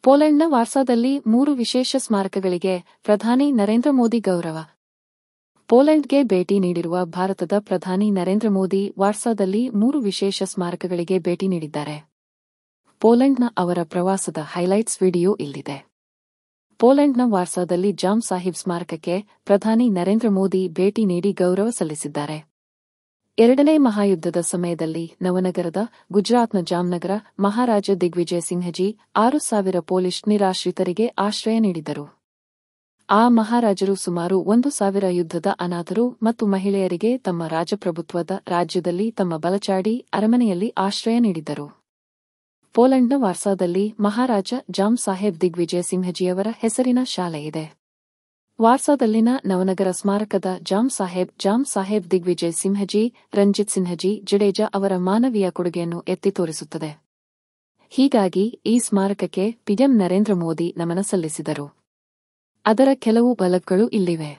ಪೋಲೆಂಡ್ನ ವಾರ್ಸಾದಲ್ಲಿ 3 ವಿಶೇಷ ಸ್ಮಾರಕಗಳಿಗೆ ಪ್ರಧಾನಿ ನರೇಂದ್ರ ಮೋದಿ ಗೌರವ. ಪೋಲೆಂಡ್ಗೆ ಭೇಟಿ ನೀಡಿರುವ ಭಾರತದ ಪ್ರಧಾನಿ ನರೇಂದ್ರ ಮೋದಿ ವಾರ್ಸಾದಲ್ಲಿ 3 ವಿಶೇಷ ಸ್ಮಾರಕಗಳಿಗೆ ಭೇಟಿ ನೀಡಿದ್ದಾರೆ. ಪೋಲೆಂಡ್ನ ಅವರ ಪ್ರವಾಸದ ಹೈಲೈಟ್ಸ್ ವಿಡಿಯೋ ಇಲ್ಲಿದೆ. ಪೋಲೆಂಡ್ನ ವಾರ್ಸಾದಲ್ಲಿ ಜಾಮ್ ಸಾಹಿಬ್ ಸ್ಮಾರಕಕ್ಕೆ ಪ್ರಧಾನಿ ನರೇಂದ್ರ ಮೋದಿ ಭೇಟಿ ನೀಡಿ ಗೌರವ ಸಲ್ಲಿಸಿದ್ದಾರೆ. ಎರಡನೇ ಮಹಾಯುದ್ಧದ ಸಮಯದಲ್ಲಿ ನವನಗರದ ಗುಜರಾತ್ನ ಜಾಮ್ನಗರ ಮಹಾರಾಜ ದಿಗ್ವಿಜಯ್ ಸಿಂಹಜಿ 6,000 ಪೋಲಿಷ್ ನಿರಾಶ್ರಿತರಿಗೆ ಆಶ್ರಯ ನೀಡಿದರು. ಆ ಮಹಾರಾಜರು ಸುಮಾರು 1,000 ಯುದ್ಧದ ಅನಾಥರು ಮತ್ತು ಮಹಿಳೆಯರಿಗೆ ತಮ್ಮ ರಾಜಪ್ರಭುತ್ವದ ರಾಜ್ಯದಲ್ಲಿ ತಮ್ಮ ಬಲಚಾಡಿ ಅರಮನೆಯಲ್ಲಿ ಆಶ್ರಯ ನೀಡಿದ್ದರು. ಪೋಲೆಂಡ್ನ ವಾರ್ಸಾದಲ್ಲಿ ಮಹಾರಾಜ ಜಾಮ್ ಸಾಹೇಬ್ ದಿಗ್ವಿಜಯ್ ಸಿಂಹಜಿಯವರ ಹೆಸರಿನ ಶಾಲೆ ಇದೆ. ವಾರ್ಸಾದಲ್ಲಿನ ನವನಗರ ಸ್ಮಾರಕದ ಜಾಮ್ ಸಾಹೇಬ್ ದಿಗ್ವಿಜಯ್ ಸಿಂಹಜಿ, ರಂಜಿತ್ ಸಿಂಹಜಿ ಜಡೇಜಾ ಅವರ ಮಾನವೀಯ ಕೊಡುಗೆಯನ್ನು ಎತ್ತಿ ತೋರಿಸುತ್ತದೆ. ಹೀಗಾಗಿ ಈ ಸ್ಮಾರಕಕ್ಕೆ ಪಿಎಂ ನರೇಂದ್ರ ಮೋದಿ ನಮನ ಸಲ್ಲಿಸಿದರು. ಅದರ ಕೆಲವು ಫಲಕಗಳು ಇಲ್ಲಿವೆ.